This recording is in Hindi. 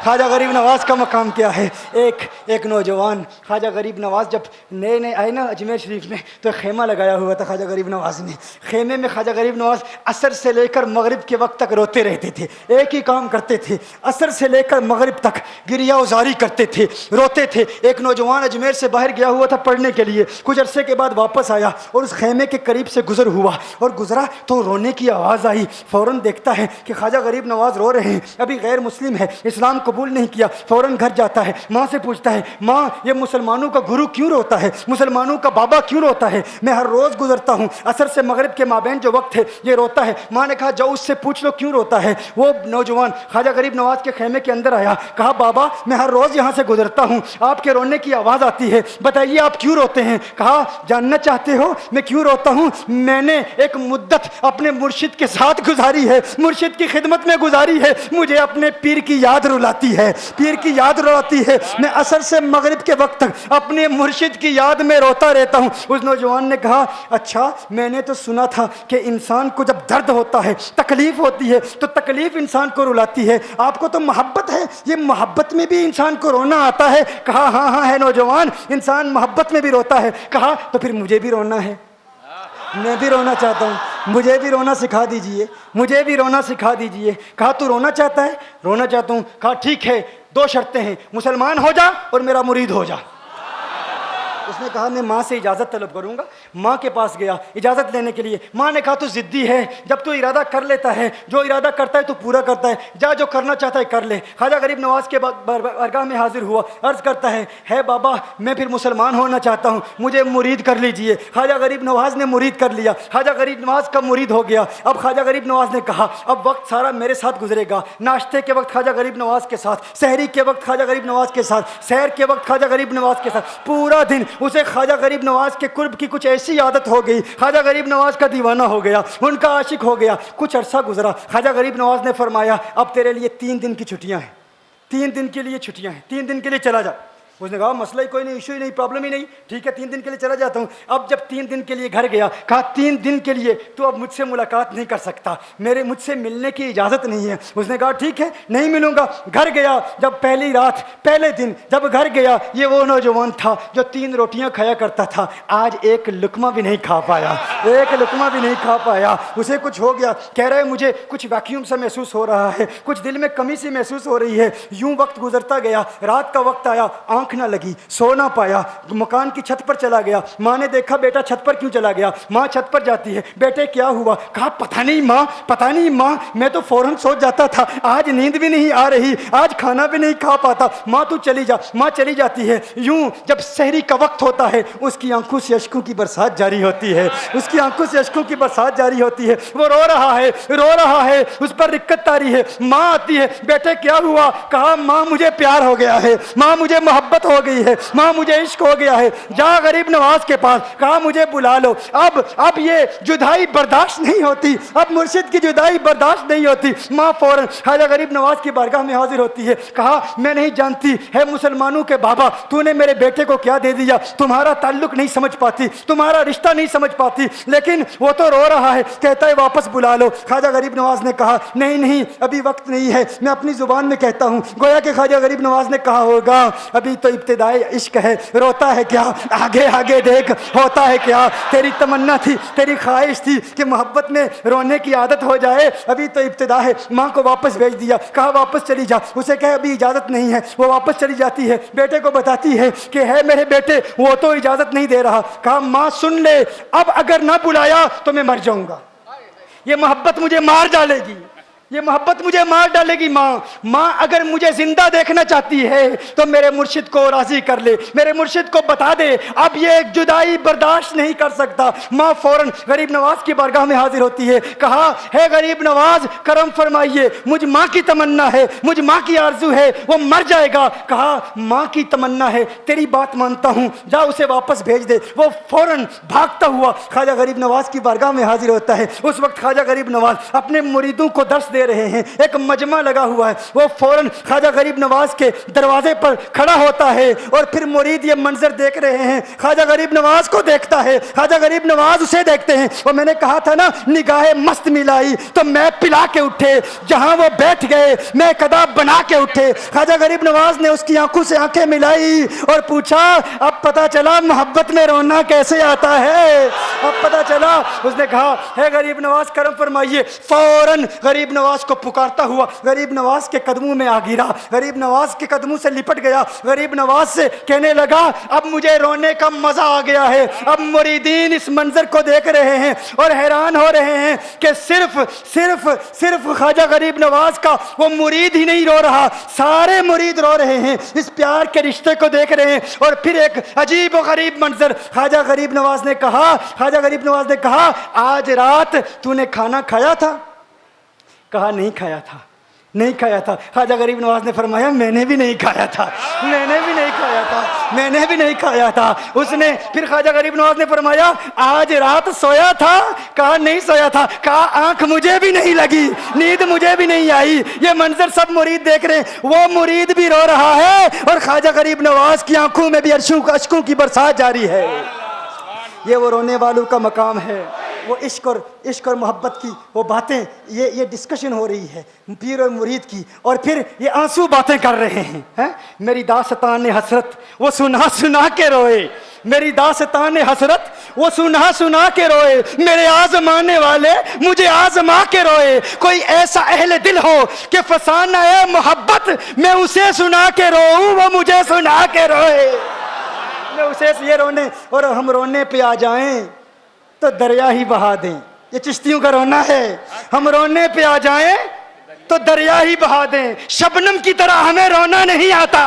ख्वाजा गरीब नवाज का मकाम क्या है। एक नौजवान ख्वाजा गरीब नवाज जब नए नए आए ना अजमेर शरीफ में, तो खेमा लगाया हुआ था ख्वाजा गरीब नवाज ने। खेमे में ख्वाजा गरीब नवाज असर से लेकर मगरिब के वक्त तक रोते रहते थे। एक ही काम करते थे, असर से लेकर मगरिब तक गिरिया उजारी करते थे, रोते थे। एक नौजवान अजमेर से बाहर गया हुआ था पढ़ने के लिए, कुछ अरसे के बाद वापस आया और उस खेमे के करीब से गुजर हुआ और गुजरा तो रोने की आवाज़ आई। फ़ौरन देखता है कि ख्वाजा गरीब नवाज रो रहे हैं, अभी गैर मुस्लिम है, इस्लाम कबूल नहीं किया। फ़ौरन घर जाता है, माँ से पूछता है, माँ ये मुसलमानों का गुरु क्यों रोता है, मुसलमानों का बाबा क्यों रोता है, मैं हर रोज़ गुजरता हूँ, असर से मगरिब के माबैन जो वक्त है ये रोता है। माँ ने कहा जाओ उससे पूछ लो क्यों रोता है। वो नौजवान ख्वाजा गरीब नवाज के खेमे के अंदर आया, कहा बाबा मैं हर रोज़ यहाँ से गुजरता हूँ, आपके रोने की आवाज़ आती है, बताइए आप क्यों रोते हैं। कहा जानना चाहते हो मैं क्यों रोता हूँ, मैंने एक मुद्दत अपने मुर्शिद के साथ गुजारी है, मुर्शिद की खिदमत में गुजारी है, मुझे अपने पीर की याद रुलाती है, पीर की याद रुलाती है, मैं असर से मगरिब के वक्त तक अपने मुर्शिद की याद में रोता रहता हूँ। उस नौजवान ने कहा अच्छा मैंने तो सुना था कि इंसान को जब दर्द होता है, तकलीफ होती है, तो तकलीफ इंसान को रुलाती है, आपको तो मोहब्बत है, ये मोहब्बत में भी इंसान को रोना आता है। कहा हाँ हाँ है नौजवान, इंसान मोहब्बत में भी रोता है। कहा तो फिर मुझे भी रोना है, मैं भी रोना चाहता हूँ, मुझे भी रोना सिखा दीजिए, मुझे भी रोना सिखा दीजिए। कहा तू रोना चाहता है, रोना चाहता हूँ। कहा ठीक है, दो शर्तें हैं, मुसलमान हो जा और मेरा मुरीद हो जा। उसने कहा मैं माँ से इजाज़त तलब करूँगा। माँ के पास गया इजाज़त लेने के लिए। माँ ने कहा तू ज़िद्दी है, जब तू इरादा कर लेता है, जो इरादा करता है तो पूरा करता है, जा जो करना चाहता है कर ले। ख्वाजा गरीब नवाज के बारगाह में हाजिर हुआ, अर्ज़ करता है बाबा मैं फिर मुसलमान होना चाहता हूँ, मुझे मुरीद कर लीजिए। ख्वाजा गरीब नवाज ने मुरीद कर लिया, ख्वाजा गरीब नवाज का मुरीद हो गया। अब ख्वाजा गरीब नवाज ने कहा अब वक्त सारा मेरे साथ गुजरेगा, नाश्ते के वक्त ख्वाजा गरीब नवाज के साथ, सहरी के वक्त ख्वाजा गरीब नवाज के साथ, सैर के वक्त ख्वाजा गरीब नवाज के साथ, पूरा दिन उसे ख्वाजा गरीब नवाज के कुर्ब की कुछ ऐसी आदत हो गई, ख्वाजा गरीब नवाज का दीवाना हो गया, उनका आशिक हो गया। कुछ अरसा गुजरा, ख्वाजा गरीब नवाज ने फरमाया अब तेरे लिए 3 दिन की छुट्टियां हैं, 3 दिन के लिए छुट्टियां हैं, 3 दिन के लिए चला जा। उसने कहा मसला ही कोई नहीं, इशू ही नहीं, प्रॉब्लम ही नहीं, ठीक है 3 दिन के लिए चला जाता हूँ। अब जब 3 दिन के लिए घर गया, कहा 3 दिन के लिए तो अब मुझसे मुलाकात नहीं कर सकता, मुझसे मिलने की इजाज़त नहीं है। उसने कहा ठीक है नहीं मिलूंगा। घर गया, जब पहली रात पहले दिन जब घर गया, ये वो नौजवान था जो 3 रोटियां खाया करता था, आज एक लुकमा भी नहीं खा पाया, एक लुकमा भी नहीं खा पाया। उसे कुछ हो गया, कह रहे मुझे कुछ वैक्यूम सा महसूस हो रहा है, कुछ दिल में कमी सी महसूस हो रही है। यूं वक्त गुजरता गया, रात का वक्त आया, आंख ना लगी, सो ना पाया, मकान की छत पर चला गया। माँ ने देखा बेटा छत पर क्यों चला गया। माँ छत पर जाती है, बेटे क्या हुआ। कहा पता नहीं माँ, पता नहीं माँ, मैं तो फौरन सो जाता था, आज नींद भी नहीं आ रही, आज खाना भी नहीं खा पाता। माँ तू चली जा। माँ चली जाती है। यूं जब सहरी का वक्त होता है, उसकी आंखों से अश्कों की बरसात जारी होती है, उसकी आंखों से अश्कों की बरसात जारी होती है। वो रो रहा है, रो रहा है, उस पर दिक्कत तारी है। माँ आती है, बेटे क्या हुआ। कहा माँ मुझे प्यार हो गया है, माँ मुझे मोहब्बत हो गई है, माँ मुझे इश्क हो गया है, जा गरीब नवाज के पास। कहा मुझे बुला लो, अब ये जुदाई बर्दाश्त नहीं होती, अब मुर्शिद की जुदाई बर्दाश्त नहीं होती। माँ फौरन ख्वाजा गरीब नवाज की बारगाह में हाजिर होती है। कहा मैं नहीं जानती है मुसलमानों के बाबा, तूने मेरे बेटे को क्या दे दिया, तुम्हारा ताल्लुक नहीं समझ पाती, तुम्हारा रिश्ता नहीं समझ पाती, लेकिन वो तो रो रहा है, कहता है वापस बुला लो। ख्वाजा गरीब नवाज ने कहा नहीं नहीं अभी वक्त नहीं है, मैं अपनी जुबान में कहता हूँ। गोया कि ख्वाजा गरीब नवाज ने कहा होगा अभी तो इब्तिदाई इश्क है, रोता है क्या, आगे आगे देख होता है क्या। तेरी तमन्ना थी, तेरी ख्वाहिश थी कि मोहब्बत में रोने की आदत हो जाए, अभी तो इब्तिदा है। माँ को वापस भेज दिया, कहा वापस चली जा। उसे कहे अभी इजाज़त नहीं है, वो वापस चली जाती है, बेटे को बताती है कि है मेरे बेटे वो तो इजाज़त नहीं दे रहा। कहा माँ सुन ले, अब अगर ना बुलाया तो मैं मर जाऊंगा, ये मोहब्बत मुझे मार डालेगी, ये मोहब्बत मुझे मार डालेगी। माँ अगर मुझे जिंदा देखना चाहती है तो मेरे मुर्शिद को राजी कर ले, मेरे मुर्शिद को बता दे अब ये जुदाई बर्दाश्त नहीं कर सकता। माँ फौरन गरीब नवाज की बारगाह में हाजिर होती है। कहा है गरीब नवाज करम फरमाइए, मुझ माँ की तमन्ना है, मुझ माँ की आरजू है, वो मर जाएगा। कहा माँ की तमन्ना है, तेरी बात मानता हूँ, जा उसे वापस भेज दे। वो फौरन भागता हुआ ख्वाजा गरीब नवाज की बारगाह में हाजिर होता है। उस वक्त ख्वाजा गरीब नवाज अपने मुरीदों को दर्श दे रहे हैं, एक मजमा लगा हुआ है। वो फौरन ख्वाजा गरीब नवाज के दरवाजे पर खड़ा होता है और फिर मुरीद ये मंजर देख रहे हैं, ख्वाजा गरीब नवाज को देखता है, ख्वाजा गरीब नवाज उसे देखते हैं। और मैंने कहा था ना, निगाहें मस्त मिलाई तो मैं पिला के उठे, जहां वो बैठ गए मैं कदा बना के उठे। ख्वाजा गरीब नवाज ने उसकी आंखों से आंखें मिलाई और पूछा, अब पता चला मोहब्बत में रोना कैसे आता है, अब पता चला। उसने कहा, है गरीब नवाज करम फरमाइए। फौरन गरीब नवाज को पुकारता हुआ गरीब नवाज के कदमों में आ गिरा, गरीब नवाज के कदमों से लिपट गया, गरीब नवाज से कहने लगा, अब मुझे रोने का मजा आ गया है। अब मुरीदीन इस मंजर को देख रहे हैं और हैरान हो रहे हैं कि सिर्फ सिर्फ सिर्फ ख्वाजा गरीब नवाज का वो मुरीद ही नहीं रो रहा, सारे मुरीद रो रहे हैं, इस प्यार के रिश्ते को देख रहे हैं। और फिर एक अजीब व गरीब मंजर, ख्वाजा गरीब नवाज ने कहा, ख्वाजा गरीब नवाज ने कहा, आज रात तूने खाना खाया था? कहा, नहीं खाया था, नहीं खाया था। ख्वाजा गरीब नवाज ने फरमाया, मैंने भी नहीं खाया था, मैंने भी नहीं खाया था, मैंने भी नहीं खाया था। उसने फिर ख्वाजा गरीब नवाज ने फरमाया, आज रात सोया था? कहा, नहीं सोया था। कहा, आंख मुझे भी नहीं लगी, नींद मुझे भी नहीं आई। ये मंजर सब मुरीद देख रहे हैं, वो मुरीद भी रो रहा है और ख्वाजा गरीब नवाज की आंखों में भी अश्कों की बरसात जारी है। ये वो रोने वालों का मकाम है, वो इश्क और मोहब्बत की वो बातें, ये डिस्कशन हो रही है पीर और मुरीद की। और फिर ये आंसू बातें कर रहे हैं, मेरी दास्तान हसरत वो सुना सुना के रोए, मेरी दास्तान हसरत वो सुना सुना के रोए, मेरे आजमाने वाले मुझे आजमा के रोए। कोई ऐसा अहले दिल हो कि फसाना है मोहब्बत, मैं उसे सुना के रोऊं, वो मुझे सुना के रोए। मैं उसे ये रोने और हम रोने पे आ जाएं तो दरिया ही बहा दें। ये चिश्तियों का रोना है, हम रोने पे आ जाएं तो दरिया ही बहा दें। शबनम की तरह हमें रोना नहीं आता।